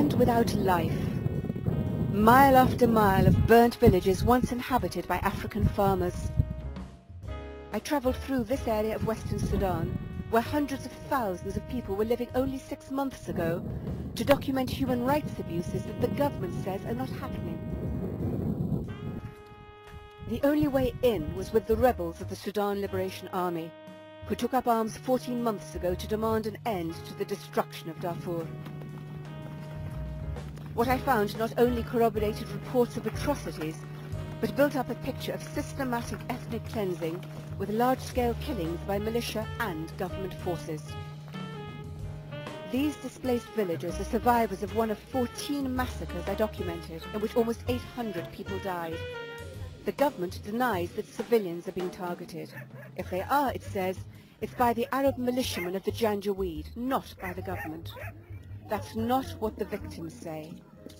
land without life. Mile after mile of burnt villages once inhabited by African farmers. I travelled through this area of Western Sudan, where hundreds of thousands of people were living only 6 months ago, to document human rights abuses that the government says are not happening. The only way in was with the rebels of the Sudan Liberation Army, who took up arms 14 months ago to demand an end to the destruction of Darfur. What I found not only corroborated reports of atrocities, but built up a picture of systematic ethnic cleansing with large-scale killings by militia and government forces. These displaced villagers are survivors of one of 14 massacres I documented, in which almost 800 people died. The government denies that civilians are being targeted. If they are, it says, it's by the Arab militiamen of the Janjaweed, not by the government. That's not what the victims say.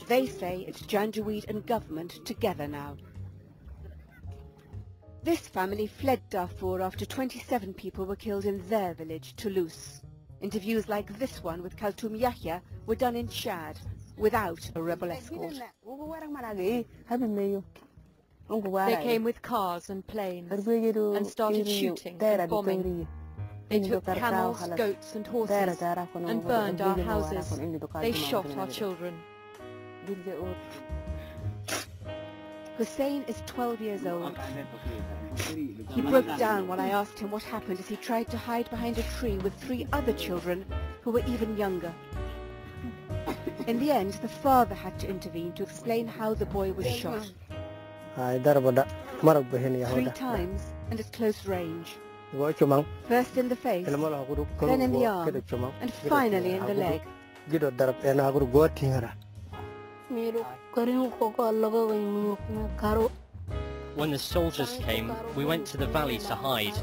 They say it's Janjaweed and government together now. This family fled Darfur after 27 people were killed in their village, Toulouse. Interviews like this one with Kaltoum Yahya were done in Chad, without a rebel escort. They came with cars and planes, and started shooting and bombing. They took camels, goats and horses, and burned our houses. They shot our children. Hussein is 12 years old. He broke down when I asked him what happened as he tried to hide behind a tree with 3 other children who were even younger. In the end, the father had to intervene to explain how the boy was shot. 3 times and at close range. First in the face, then in the arm, and finally in the leg. When the soldiers came, we went to the valley to hide.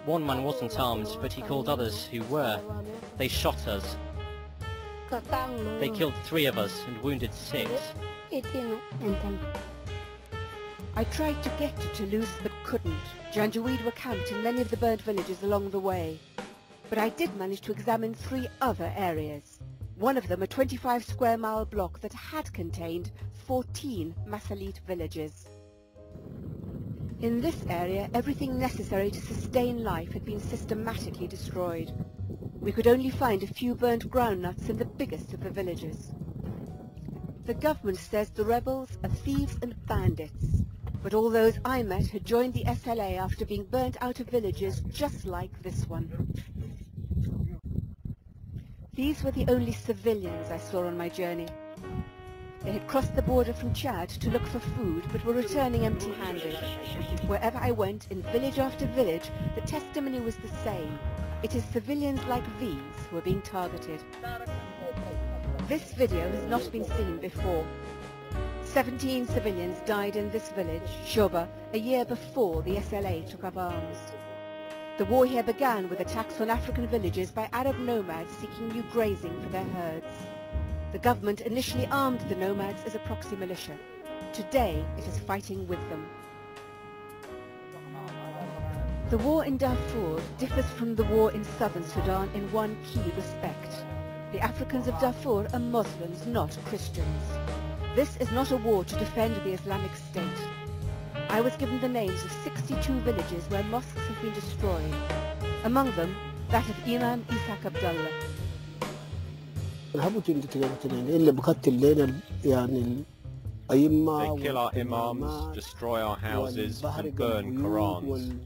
One man wasn't armed, but he called others who were. They shot us. They killed 3 of us and wounded 6. I tried to get to Toulouse but couldn't. Janjaweed were camped in many of the burnt villages along the way. But I did manage to examine 3 other areas. One of them a 25 square mile block that had contained 14 Masalit villages. In this area, everything necessary to sustain life had been systematically destroyed. We could only find a few burnt groundnuts in the biggest of the villages. The government says the rebels are thieves and bandits, but all those I met had joined the SLA after being burnt out of villages just like this one. These were the only civilians I saw on my journey. They had crossed the border from Chad to look for food, but were returning empty-handed. Wherever I went, in village after village, the testimony was the same. It is civilians like these who are being targeted. This video has not been seen before. 17 civilians died in this village, Shoba, a year before the SLA took up arms. The war here began with attacks on African villages by Arab nomads seeking new grazing for their herds. The government initially armed the nomads as a proxy militia. Today, it is fighting with them. The war in Darfur differs from the war in southern Sudan in one key respect. The Africans of Darfur are Muslims, not Christians. This is not a war to defend the Islamic State. I was given the names of 62 villages where mosques have been destroyed. Among them, that of Imam Ishaq Abdullah. They kill our imams, destroy our houses, and burn Qurans.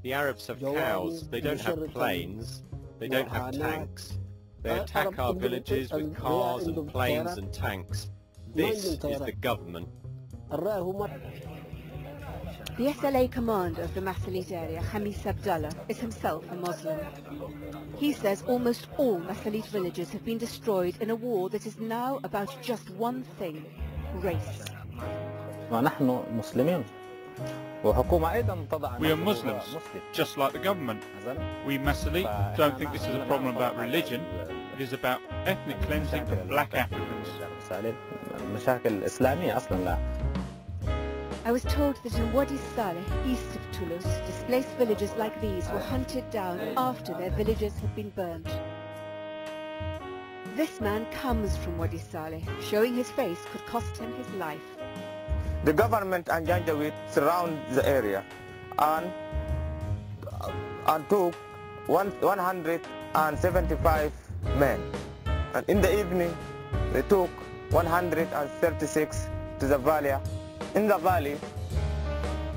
The Arabs have cows, they don't have planes, they don't have tanks. They attack our villages with cars and planes and tanks. This is the government. The SLA commander of the Masalit area, Hamis Abdullah, is himself a Muslim. He says almost all Masalit villages have been destroyed in a war that is now about just one thing: race. We are Muslims, just like the government. We Masalit don't think this is a problem about religion, it is about ethnic cleansing of black Africans. I was told that in Wadi Saleh, east of Toulouse, displaced villagers like these were hunted down after their villages had been burnt. This man comes from Wadi Saleh. Showing his face could cost him his life. The government and Janjaweed surround the area and took 175 men. And in the evening, they took 136 to the valley. In the valley,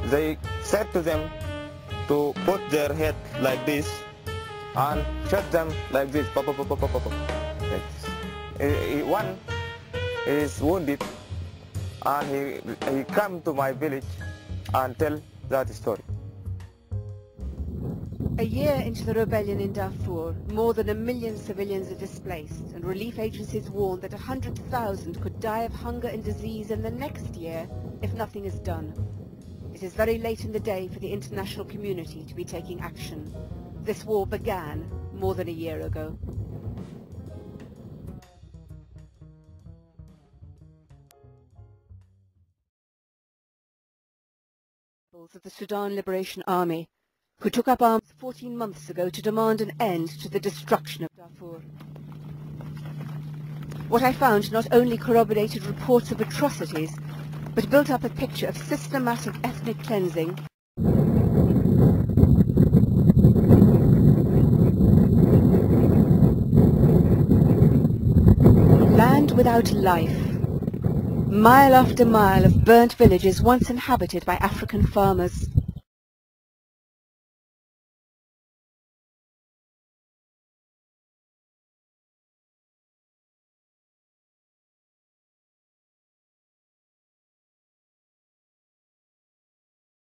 they said to them to put their head like this and shot them like this. Pop, pop, pop, pop, pop, pop. One is wounded, and he come to my village and tell that story. A year into the rebellion in Darfur, more than 1 million civilians are displaced, and relief agencies warn that 100,000 could die of hunger and disease in the next year if nothing is done. It is very late in the day for the international community to be taking action. This war began more than a year ago. Of the Sudan Liberation Army, who took up arms 14 months ago to demand an end to the destruction of Darfur. What I found not only corroborated reports of atrocities, but built up a picture of systematic ethnic cleansing, land without life. Mile after mile of burnt villages once inhabited by African farmers.